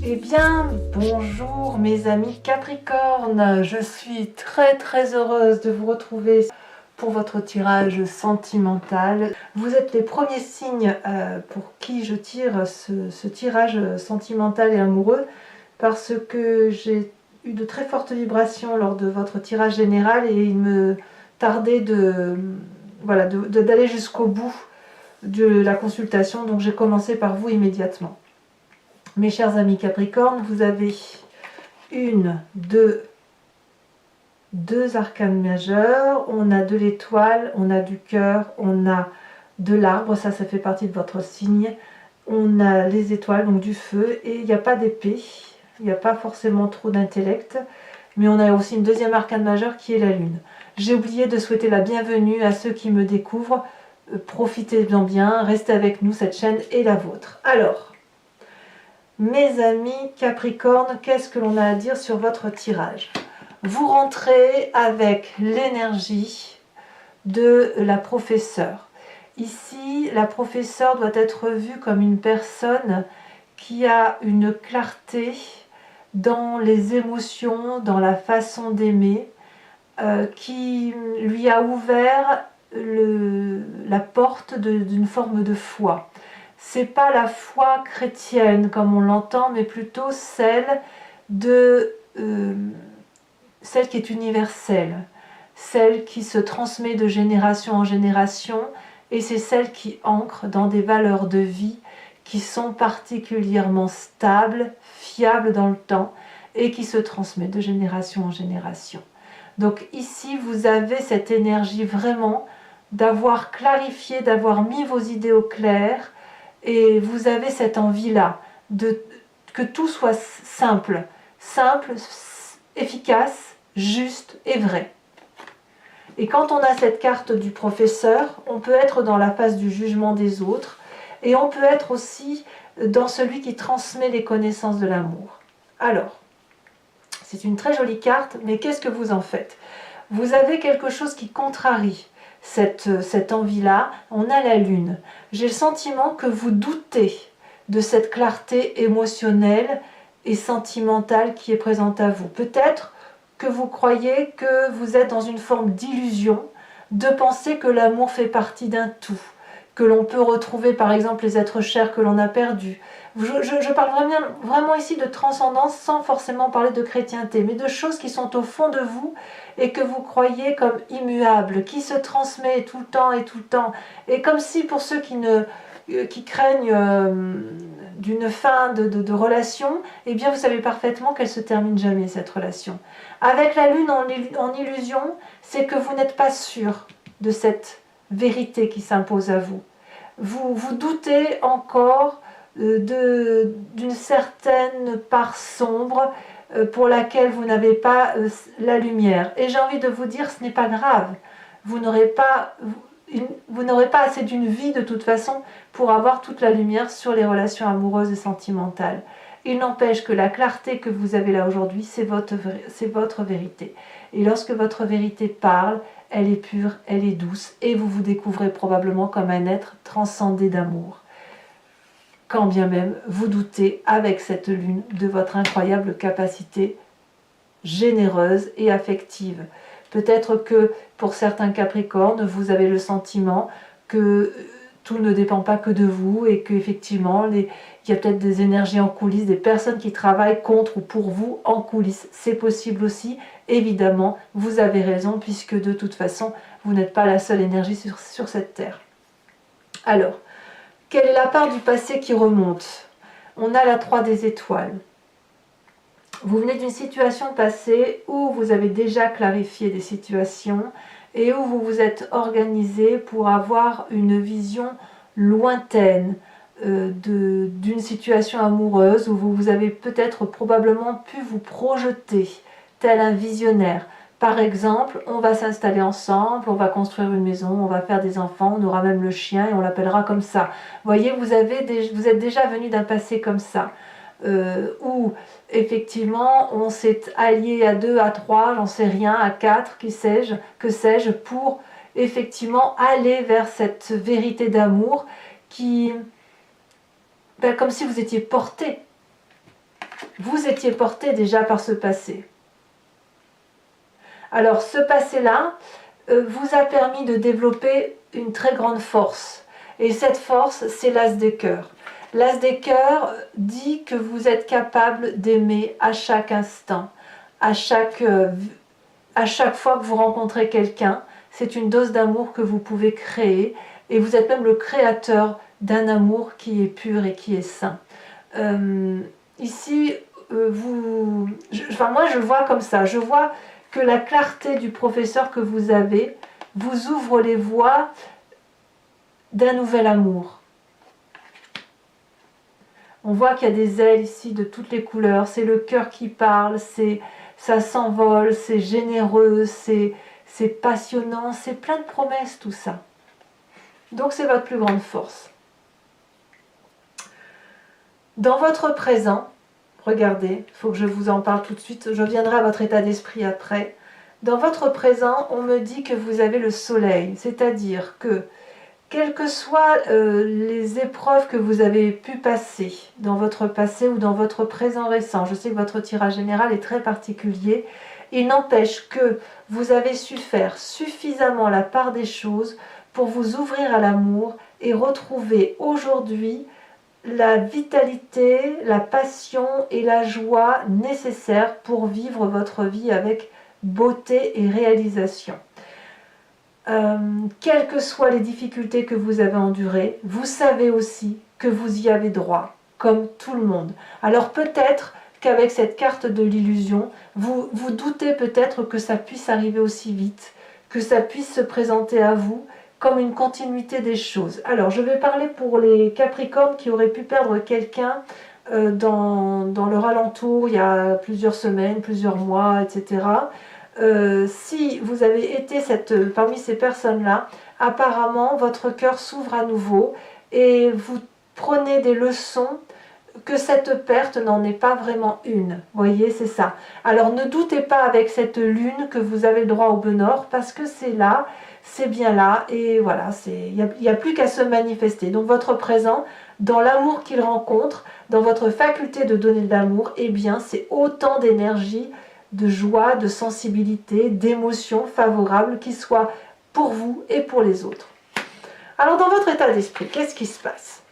Eh bien, bonjour mes amis Capricorne, je suis très heureuse de vous retrouver pour votre tirage sentimental. Vous êtes les premiers signes pour qui je tire ce tirage sentimental et amoureux parce que j'ai eu de très fortes vibrations lors de votre tirage général et il me tardait d'aller jusqu'au bout de la consultation, donc j'ai commencé par vous immédiatement. Mes chers amis Capricorne, vous avez deux arcanes majeures, on a de l'étoile, on a du cœur, on a de l'arbre, ça fait partie de votre signe, on a les étoiles, donc du feu, et il n'y a pas d'épée, il n'y a pas forcément trop d'intellect, mais on a aussi une deuxième arcane majeure qui est la lune. J'ai oublié de souhaiter la bienvenue à ceux qui me découvrent, profitez-en bien, restez avec nous, cette chaîne est la vôtre. Alors, mes amis Capricorne, qu'est-ce que l'on a à dire sur votre tirage? Vous rentrez avec l'énergie de la professeure. Ici, la professeure doit être vue comme une personne qui a une clarté dans les émotions, dans la façon d'aimer, qui lui a ouvert la porte d'une forme de foi. C'est pas la foi chrétienne comme on l'entend, mais plutôt celle qui est universelle, celle qui se transmet de génération en génération, et c'est celle qui ancre dans des valeurs de vie qui sont particulièrement stables, fiables dans le temps, et qui se transmet de génération en génération. Donc ici, vous avez cette énergie vraiment d'avoir clarifié, d'avoir mis vos idées au clair, et vous avez cette envie-là, que tout soit simple, efficace, juste et vrai. Et quand on a cette carte du professeur, on peut être dans la phase du jugement des autres, et on peut être aussi dans celui qui transmet les connaissances de l'amour. Alors, c'est une très jolie carte, mais qu'est-ce que vous en faites? Vous avez quelque chose qui contrarie cette envie-là. On a la lune. J'ai le sentiment que vous doutez de cette clarté émotionnelle et sentimentale qui est présente à vous. Peut-être que vous croyez que vous êtes dans une forme d'illusion, de penser que l'amour fait partie d'un tout, que l'on peut retrouver par exemple les êtres chers que l'on a perdus. Je parle vraiment ici de transcendance sans forcément parler de chrétienté, mais de choses qui sont au fond de vous et que vous croyez comme immuables, qui se transmet tout le temps, et comme si pour ceux qui craignent d'une fin de relation, eh bien vous savez parfaitement qu'elle se termine jamais, cette relation. Avec la lune en illusion, c'est que vous n'êtes pas sûr de cette vérité qui s'impose à vous. Vous doutez encore d'une certaine part sombre pour laquelle vous n'avez pas la lumière. Et j'ai envie de vous dire, ce n'est pas grave. Vous n'aurez pas assez d'une vie de toute façon pour avoir toute la lumière sur les relations amoureuses et sentimentales. Il n'empêche que la clarté que vous avez là aujourd'hui, c'est votre vérité. Et lorsque votre vérité parle, elle est pure, elle est douce, et vous vous découvrez probablement comme un être transcendé d'amour. Quand bien même vous doutez avec cette lune de votre incroyable capacité généreuse et affective. Peut-être que pour certains Capricornes, vous avez le sentiment que tout ne dépend pas que de vous et qu'effectivement, il y a peut-être des énergies en coulisses, des personnes qui travaillent contre ou pour vous en coulisses. C'est possible aussi, évidemment, vous avez raison, puisque de toute façon, vous n'êtes pas la seule énergie sur cette terre. Alors, quelle est la part du passé qui remonte? On a la 3 des étoiles. Vous venez d'une situation passée où vous avez déjà clarifié des situations et où vous vous êtes organisé pour avoir une vision lointaine d'une situation amoureuse où vous avez peut-être probablement pu vous projeter tel un visionnaire. Par exemple, on va s'installer ensemble, on va construire une maison, on va faire des enfants, on aura même le chien et on l'appellera comme ça. Vous voyez, vous êtes déjà venu d'un passé comme ça. Où effectivement on s'est allié à 2, à 3, j'en sais rien, à 4, que sais-je, pour effectivement aller vers cette vérité d'amour qui, comme si vous étiez porté vous étiez porté déjà par ce passé. Alors ce passé-là vous a permis de développer une très grande force. Et cette force, c'est l'as des cœurs. L'as des cœurs dit que vous êtes capable d'aimer à chaque instant, à chaque fois que vous rencontrez quelqu'un. C'est une dose d'amour que vous pouvez créer et vous êtes même le créateur d'un amour qui est pur et qui est sain. Ici, moi je le vois comme ça, je vois que la clarté du professeur que vous avez vous ouvre les voies d'un nouvel amour. On voit qu'il y a des ailes ici de toutes les couleurs, c'est le cœur qui parle, ça s'envole, c'est généreux, c'est passionnant, c'est plein de promesses tout ça. Donc c'est votre plus grande force. Dans votre présent, regardez, il faut que je vous en parle tout de suite, je viendrai à votre état d'esprit après. Dans votre présent, on me dit que vous avez le soleil, c'est-à-dire que quelles que soient les épreuves que vous avez pu passer dans votre passé ou dans votre présent récent, je sais que votre tirage général est très particulier, il n'empêche que vous avez su faire suffisamment la part des choses pour vous ouvrir à l'amour et retrouver aujourd'hui la vitalité, la passion et la joie nécessaires pour vivre votre vie avec beauté et réalisation. Quelles que soient les difficultés que vous avez endurées, vous savez aussi que vous y avez droit, comme tout le monde. Alors peut-être qu'avec cette carte de l'illusion, vous doutez peut-être que ça puisse arriver aussi vite, que ça puisse se présenter à vous comme une continuité des choses. Alors je vais parler pour les Capricornes qui auraient pu perdre quelqu'un dans leur alentour il y a plusieurs semaines, plusieurs mois, etc. Si vous avez été parmi ces personnes-là, apparemment votre cœur s'ouvre à nouveau et vous prenez des leçons que cette perte n'en est pas vraiment une. Vous voyez, c'est ça. Alors ne doutez pas avec cette lune que vous avez le droit au bonheur parce que c'est là, c'est bien là et voilà, il n'y a plus qu'à se manifester. Donc votre présent, dans l'amour qu'il rencontre, dans votre faculté de donner de l'amour, eh bien c'est autant d'énergie, de joie, de sensibilité, d'émotions favorables qui soient pour vous et pour les autres. Alors dans votre état d'esprit, qu'est-ce qui se passe?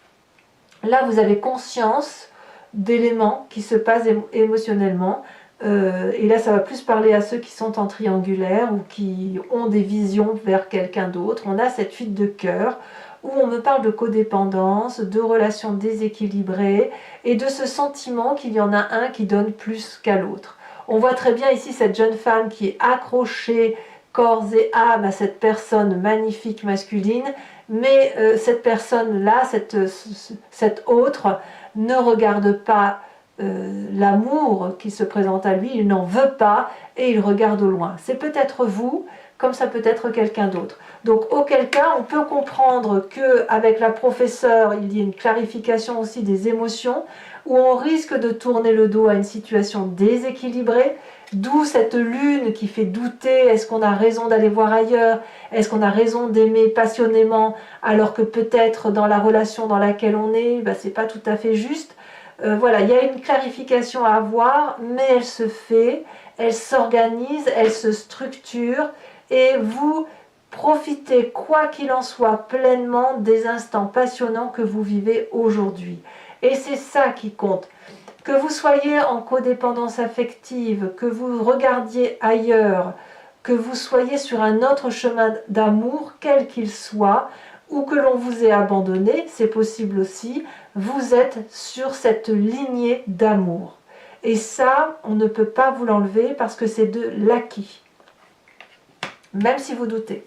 Là, vous avez conscience d'éléments qui se passent émotionnellement. Et là, ça va plus parler à ceux qui sont en triangulaire ou qui ont des visions vers quelqu'un d'autre. On a cette fuite de cœur où on me parle de codépendance, de relations déséquilibrées et de ce sentiment qu'il y en a un qui donne plus qu'à l'autre. On voit très bien ici cette jeune femme qui est accrochée corps et âme à cette personne magnifique masculine, mais cette personne-là, cette autre, ne regarde pas l'amour qui se présente à lui, il n'en veut pas et il regarde au loin. C'est peut-être vous, comme ça peut être quelqu'un d'autre. Donc auquel cas, on peut comprendre qu'avec la professeure, il y a une clarification aussi des émotions, où on risque de tourner le dos à une situation déséquilibrée, d'où cette lune qui fait douter, est-ce qu'on a raison d'aller voir ailleurs, est-ce qu'on a raison d'aimer passionnément, alors que peut-être dans la relation dans laquelle on est, c'est pas tout à fait juste. Voilà, il y a une clarification à avoir, mais elle se fait, elle s'organise, elle se structure, et vous profitez, quoi qu'il en soit, pleinement des instants passionnants que vous vivez aujourd'hui. Et c'est ça qui compte. Que vous soyez en codépendance affective, que vous regardiez ailleurs, que vous soyez sur un autre chemin d'amour, quel qu'il soit, ou que l'on vous ait abandonné, c'est possible aussi, vous êtes sur cette lignée d'amour. Et ça, on ne peut pas vous l'enlever parce que c'est de l'acquis. Même si vous doutez.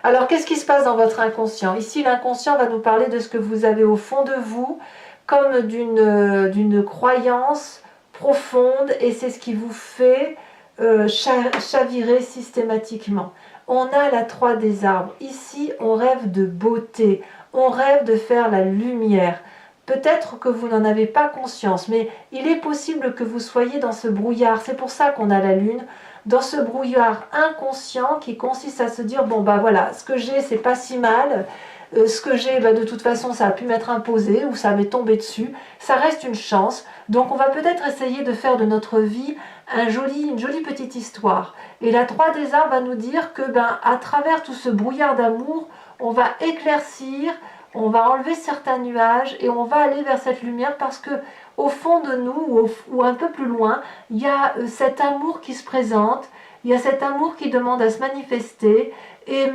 Alors, qu'est-ce qui se passe dans votre inconscient? Ici, l'inconscient va nous parler de ce que vous avez au fond de vous, comme d'une croyance profonde, et c'est ce qui vous fait chavirer systématiquement. On a la 3 des arbres. Ici, on rêve de beauté, on rêve de faire la lumière. Peut-être que vous n'en avez pas conscience, mais il est possible que vous soyez dans ce brouillard. C'est pour ça qu'on a la lune, dans ce brouillard inconscient qui consiste à se dire, bon voilà, ce que j'ai, c'est pas si mal, ce que j'ai, de toute façon, ça a pu m'être imposé ou ça m'est tombé dessus. Ça reste une chance. Donc on va peut-être essayer de faire de notre vie une jolie petite histoire. Et la 3 des arbres va nous dire que à travers tout ce brouillard d'amour, on va éclaircir, on va enlever certains nuages et on va aller vers cette lumière parce que au fond de nous, ou un peu plus loin, il y a cet amour qui se présente, il y a cet amour qui demande à se manifester et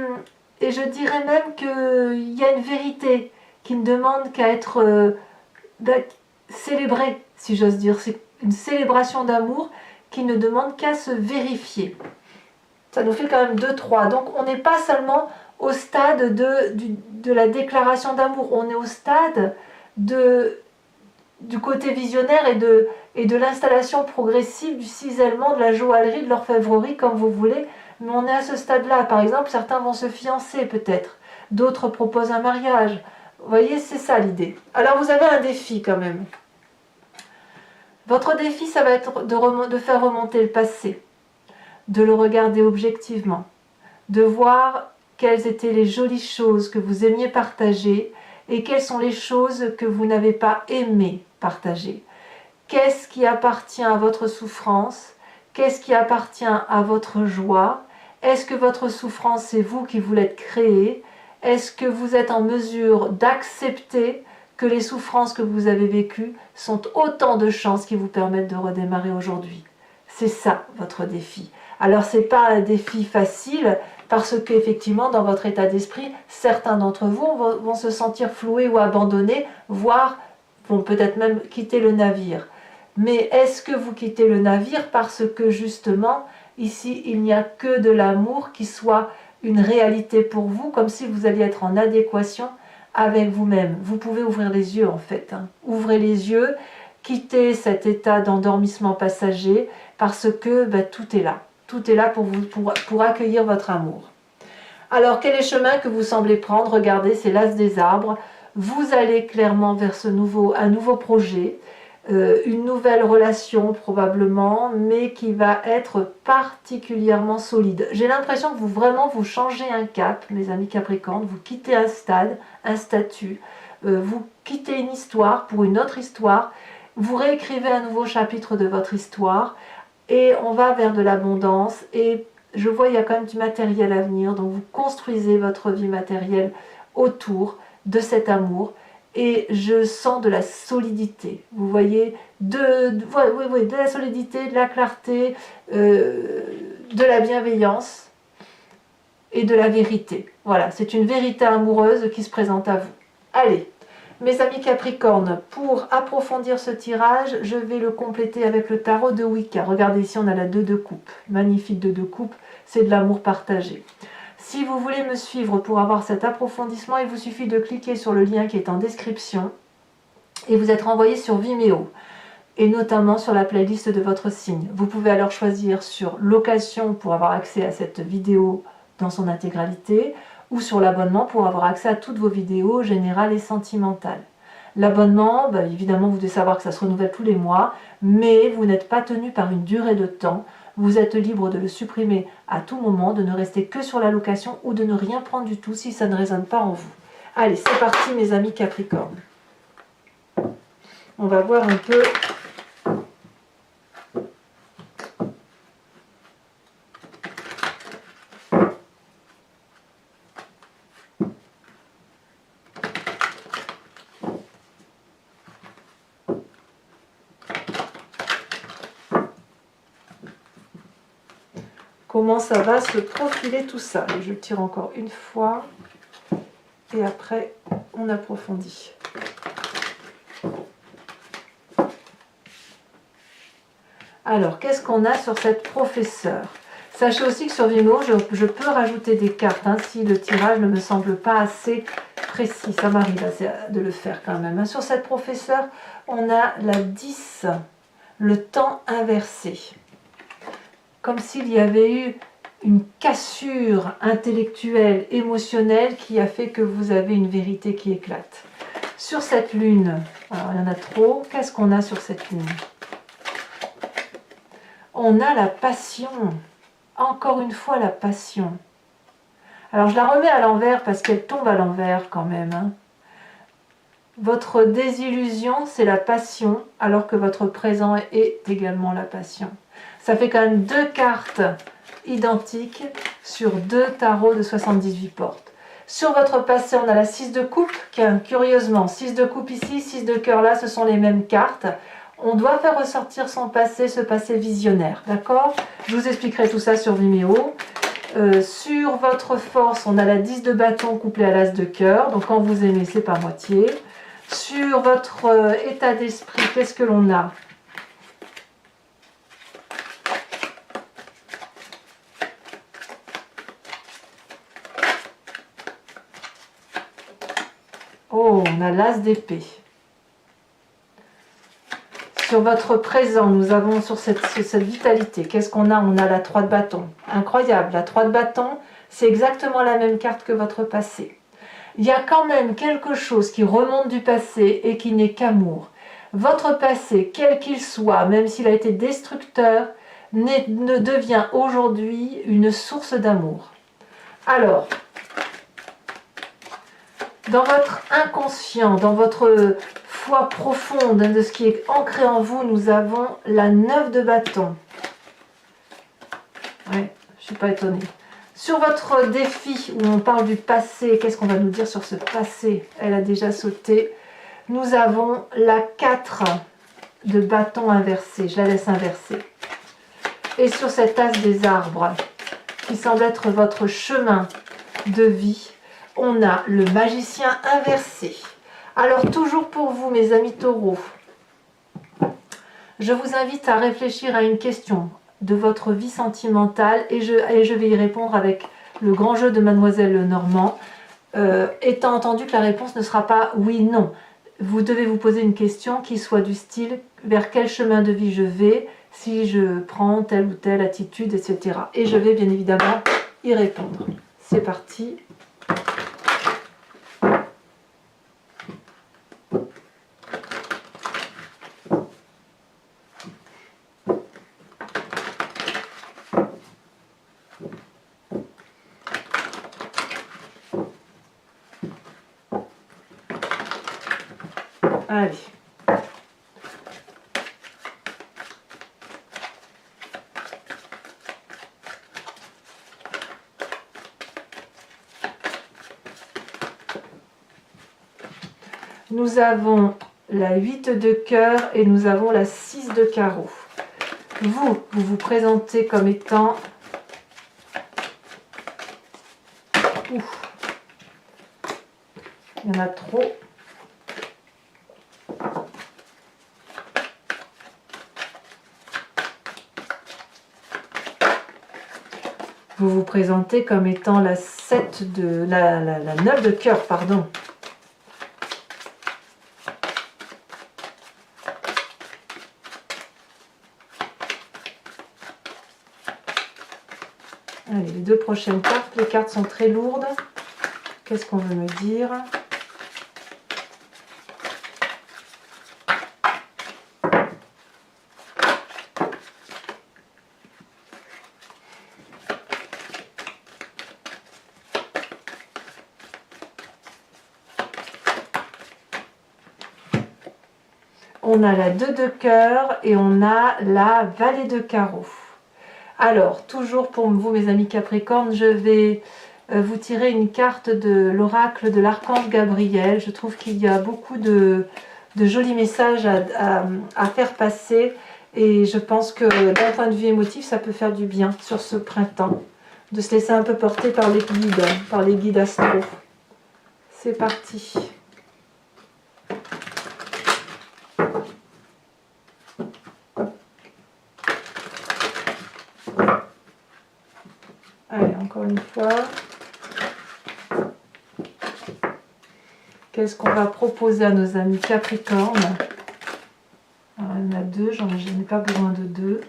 je dirais même qu'il y a une vérité qui ne demande qu'à être célébrée, si j'ose dire. C'est une célébration d'amour qui ne demande qu'à se vérifier. Ça nous fait quand même 2-3. Donc on n'est pas seulement au stade de la déclaration d'amour, on est au stade du côté visionnaire et de l'installation progressive, du cisèlement, de la joaillerie, de l'orfèvrerie, comme vous voulez. Mais on est à ce stade-là. Par exemple, certains vont se fiancer peut-être, d'autres proposent un mariage. Vous voyez, c'est ça l'idée. Alors vous avez un défi quand même. Votre défi, ça va être de faire remonter le passé, de le regarder objectivement, de voir quelles étaient les jolies choses que vous aimiez partager et quelles sont les choses que vous n'avez pas aimé partager. Qu'est-ce qui appartient à votre souffrance? Qu'est-ce qui appartient à votre joie? Est-ce que votre souffrance, c'est vous qui vous l'êtes créée? Est-ce que vous êtes en mesure d'accepter que les souffrances que vous avez vécues sont autant de chances qui vous permettent de redémarrer aujourd'hui? C'est ça votre défi. Alors ce n'est pas un défi facile parce qu'effectivement dans votre état d'esprit, certains d'entre vous vont se sentir floués ou abandonnés, voire vont peut-être même quitter le navire. Mais est-ce que vous quittez le navire parce que justement ici il n'y a que de l'amour qui soit une réalité pour vous, comme si vous alliez être en adéquation avec vous-même? Vous pouvez ouvrir les yeux en fait. Ouvrez les yeux, quittez cet état d'endormissement passager parce que tout est là. Tout est là pour accueillir votre amour. Alors quel est le chemin que vous semblez prendre? Regardez, c'est l'as des arbres. Vous allez clairement vers un nouveau projet, une nouvelle relation probablement, mais qui va être particulièrement solide. J'ai l'impression que vous changez un cap, mes amis Capricorne, vous quittez un stade, un statut, vous quittez une histoire pour une autre histoire, vous réécrivez un nouveau chapitre de votre histoire, et on va vers de l'abondance, et je vois il y a quand même du matériel à venir, donc vous construisez votre vie matérielle autour de cet amour, et je sens de la solidité, vous voyez, de la solidité, de la clarté, de la bienveillance et de la vérité. Voilà, c'est une vérité amoureuse qui se présente à vous. Allez, mes amis Capricorne, pour approfondir ce tirage, je vais le compléter avec le tarot de Wicca. Regardez ici, on a la 2 de coupe, magnifique 2 de coupe, c'est de l'amour partagé. Si vous voulez me suivre pour avoir cet approfondissement, il vous suffit de cliquer sur le lien qui est en description et vous êtes renvoyé sur Vimeo et notamment sur la playlist de votre signe. Vous pouvez alors choisir sur location pour avoir accès à cette vidéo dans son intégralité ou sur l'abonnement pour avoir accès à toutes vos vidéos générales et sentimentales. L'abonnement, évidemment, vous devez savoir que ça se renouvelle tous les mois, mais vous n'êtes pas tenu par une durée de temps. Vous êtes libre de le supprimer à tout moment, de ne rester que sur la location ou de ne rien prendre du tout si ça ne résonne pas en vous. Allez, c'est parti mes amis Capricorne. On va voir un peu... comment ça va se profiler tout ça. Et je tire encore une fois et après on approfondit. Alors, qu'est-ce qu'on a sur cette professeure? Sachez aussi que sur Vimeo, je peux rajouter des cartes si le tirage ne me semble pas assez précis. Ça m'arrive de le faire quand même. Sur cette professeure, on a la 10, le temps inversé. Comme s'il y avait eu une cassure intellectuelle, émotionnelle qui a fait que vous avez une vérité qui éclate. Sur cette lune, alors il y en a trop, qu'est-ce qu'on a sur cette lune? On a la passion, encore une fois la passion. Alors je la remets à l'envers parce qu'elle tombe à l'envers quand même. Hein. Votre désillusion, c'est la passion, alors que votre présent est également la passion. Ça fait quand même 2 cartes identiques sur 2 tarots de 78 portes. Sur votre passé, on a la 6 de coupe, curieusement, 6 de coupe ici, 6 de cœur là, ce sont les mêmes cartes. On doit faire ressortir son passé, ce passé visionnaire, d'accord? Je vous expliquerai tout ça sur Vimeo. Sur votre force, on a la 10 de bâton couplée à l'as de cœur, donc quand vous aimez, c'est par moitié. Sur votre état d'esprit, qu'est-ce que l'on a? Oh, on a l'as d'épée. Sur votre présent, nous avons sur cette vitalité, qu'est-ce qu'on a? On a la 3 de bâton. Incroyable, la 3 de bâton, c'est exactement la même carte que votre passé. Il y a quand même quelque chose qui remonte du passé et qui n'est qu'amour. Votre passé, quel qu'il soit, même s'il a été destructeur, ne devient aujourd'hui une source d'amour. Alors, dans votre inconscient, dans votre foi profonde de ce qui est ancré en vous, nous avons la 9 de bâton. Ouais, je ne suis pas étonnée. Sur votre défi, où on parle du passé, qu'est-ce qu'on va nous dire sur ce passé? Elle a déjà sauté. Nous avons la 4 de bâton inversé. Je la laisse inverser. Et sur cet as des arbres, qui semble être votre chemin de vie, on a le magicien inversé. Alors, toujours pour vous, mes amis taureaux, je vous invite à réfléchir à une question de votre vie sentimentale et je vais y répondre avec le grand jeu de Mademoiselle Lenormand, étant entendu que la réponse ne sera pas oui, non. Vous devez vous poser une question qui soit du style vers quel chemin de vie je vais, si je prends telle ou telle attitude, etc. Et je vais bien évidemment y répondre. C'est parti. Allez. Nous avons la 8 de cœur et nous avons la 6 de carreau. Vous vous présentez comme étant... Ouf. Il y en a trop. Vous vous présentez comme étant la 7 de... la 9 de cœur, pardon. Allez, les 2 prochaines cartes. Les cartes sont très lourdes. Qu'est-ce qu'on veut me dire? On a la 2 de cœur et on a la vallée de carreau. Alors, toujours pour vous, mes amis Capricorne, je vais vous tirer une carte de l'oracle de l'archange Gabriel. Je trouve qu'il y a beaucoup de jolis messages à faire passer et je pense que d'un point de vue émotif, ça peut faire du bien sur ce printemps, de se laisser un peu porter par les guides astro. C'est parti. Allez, encore une fois. Qu'est-ce qu'on va proposer à nos amis Capricorne? Alors, il y en a 2, je n'ai pas besoin de 2.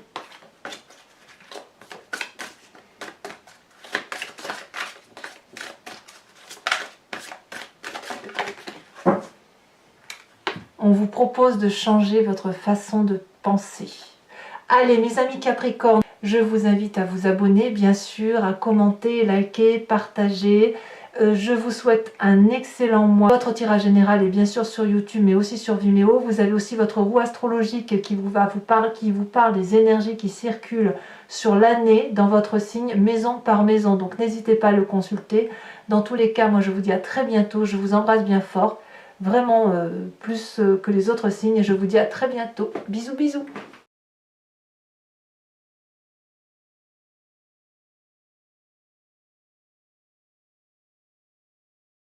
On vous propose de changer votre façon de penser. Allez, mes amis Capricorne, je vous invite à vous abonner, bien sûr, à commenter, liker, partager. Je vous souhaite un excellent mois. Votre tirage général est bien sûr sur YouTube, mais aussi sur Vimeo. Vous avez aussi votre roue astrologique qui vous parle des énergies qui circulent sur l'année dans votre signe, maison par maison. Donc n'hésitez pas à le consulter. Dans tous les cas, moi je vous dis à très bientôt. Je vous embrasse bien fort, vraiment plus que les autres signes. Et je vous dis à très bientôt. Bisous, bisous.